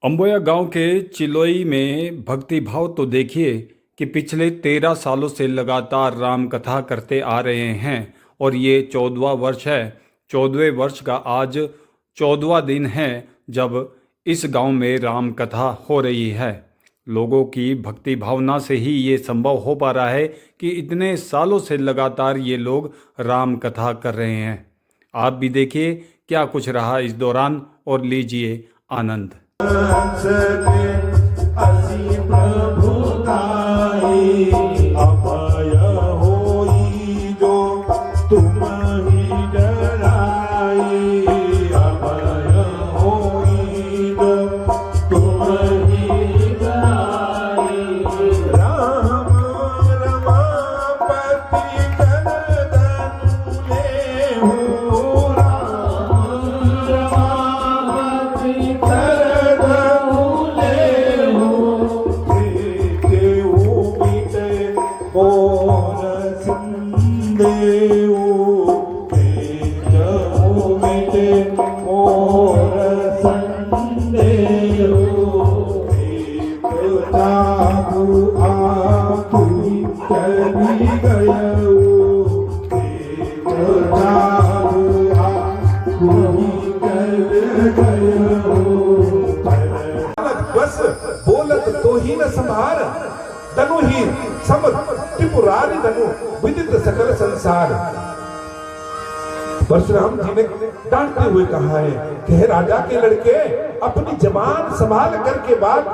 अम्बोया गांव के चिलोई में भक्ति भाव तो देखिए कि पिछले 13 सालों से लगातार राम कथा करते आ रहे हैं और ये 14वां वर्ष है। 14वें वर्ष का आज 14वां दिन है जब इस गांव में राम कथा हो रही है। लोगों की भक्ति भावना से ही ये संभव हो पा रहा है कि इतने सालों से लगातार ये लोग राम कथा कर रहे हैं। आप भी देखिए क्या कुछ रहा इस दौरान और लीजिए आनंद। बस बोलत तो ही न संभार तनु ही समझ त्रिपुरारी तनु विदित सकल संसार। परशुराम जी ने डांटते हुए कहा है कि हे राजा के लड़के, अपनी जबान संभाल करके बात,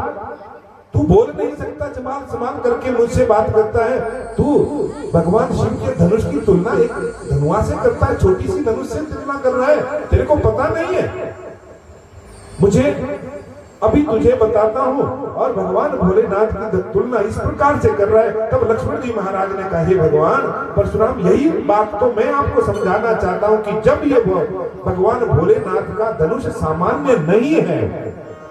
तू बोल नहीं सकता, जबान संभाल करके मुझसे बात करता है। तू भगवान शिव के धनुष की तुलना एक धनुआ से करता है, छोटी सी धनुष से तुलना कर रहा है, तेरे को पता नहीं है। मुझे अभी तुझे बताता हूँ। और भगवान भोलेनाथ की तुलना इस प्रकार से कर रहा है। तब लक्ष्मण जी महाराज ने कहा, हे भगवान परशुराम, यही बात तो मैं आपको समझाना चाहता हूँ कि जब ये भगवान भोलेनाथ का धनुष सामान्य नहीं है,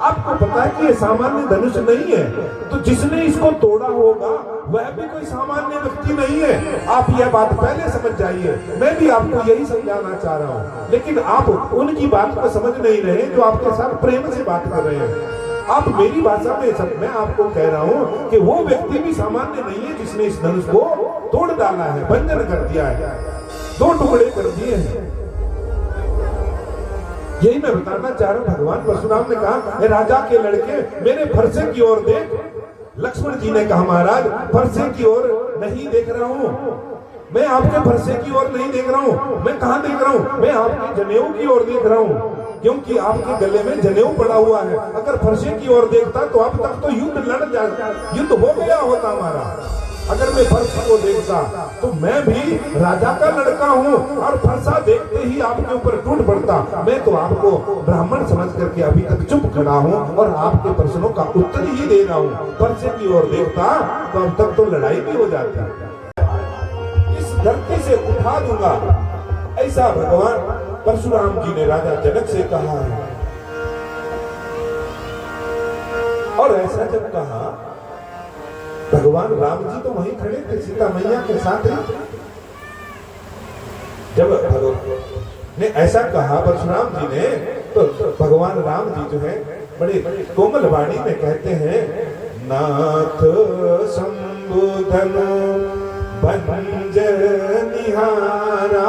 आपको पता है कि ये सामान्य धनुष नहीं है, तो जिसने इसको तोड़ा होगा वह भी कोई सामान्य व्यक्ति नहीं है। आप यह बात पहले समझ जाइए। मैं भी आपको यही समझाना चाह रहा हूँ, लेकिन आप उनकी बात को समझ नहीं रहे जो आपके साथ प्रेम से बात कर रहे हैं। आप मेरी भाषा में सब मैं आपको कह रहा हूँ कि वो व्यक्ति भी सामान्य नहीं है जिसने इस धनुष को तोड़ डाला है, भंजन कर दिया है, दो टुकड़े कर दिए हैं। यही मैं बताना चाह रहा हूं। भगवान परशुराम ने कहा, हे राजा के लड़के, मेरे फरसे की ओर देख। लक्ष्मण जी ने कहा, महाराज फरसे की ओर नहीं देख रहा हूं, मैं आपके फरसे की ओर नहीं देख रहा हूं। मैं कहां देख रहा हूं? मैं आपके जनेऊ की ओर देख रहा हूं, क्योंकि आपके गले में जनेऊ पड़ा हुआ है। अगर फरसे की ओर देखता तो अब तक तो युद्ध हो गया होता हमारा। अगर मैं फरसा को देखता तो मैं भी राजा का लड़का हूँ और फरसा देखते ही आपके ऊपर टूट पड़ता। मैं तो आपको ब्राह्मण समझ करके अभी तक चुप खड़ा हूँ और आपके प्रश्नों का उत्तर ही दे रहा हूँ। फरसे की ओर देखता तो अब तक तो लड़ाई भी हो जाती। इस धरती से उठा दूंगा, ऐसा भगवान परशुराम जी ने राजा जनक से कहा है। और ऐसा जब कहा, भगवान राम जी तो वहीं खड़े थे सीता मैया के साथ ही। जब भगवान ने ऐसा कहा परशुराम जी ने, तो भगवान राम जी जो है बड़े कोमल वाणी में कहते हैं, नाथ संबुधन भंज निहारा,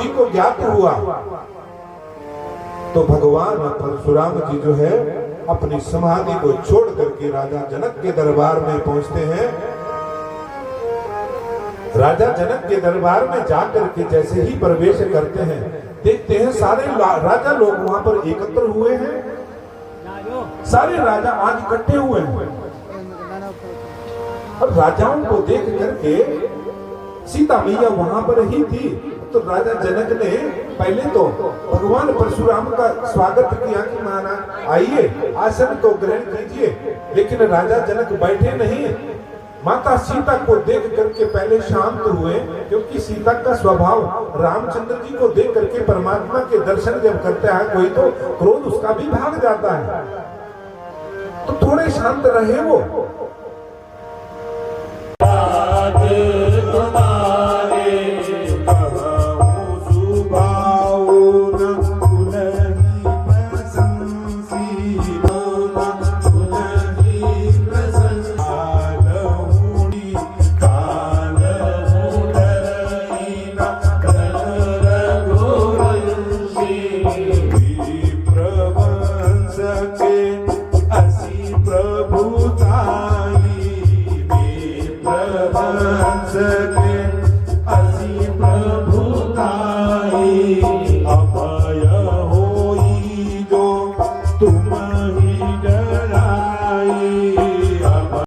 जी को ज्ञात हुआ तो भगवान परशुराम जी जो है अपनी समाधि को छोड़ करके राजा जनक के दरबार में पहुंचते हैं। राजा जनक के दरबार में जाकर के जैसे ही प्रवेश करते हैं, देखते हैं सारे राजा लोग वहां पर एकत्र हुए हैं। सारे राजा आज इकट्ठे हुए हैं और राजाओं को देख करके सीता मैया वहां पर ही थी। तो राजा जनक ने पहले तो भगवान परशुराम का स्वागत किया कि महाराज आइए आसन को ग्रहण कीजिए, लेकिन राजा जनक बैठे नहीं। माता सीता को देख करके पहले शांत हुए, क्योंकि सीता का स्वभाव रामचंद्र जी को देख करके परमात्मा के दर्शन जब करता है कोई तो क्रोध उसका भी भाग जाता है, तो थोड़े शांत रहे वो।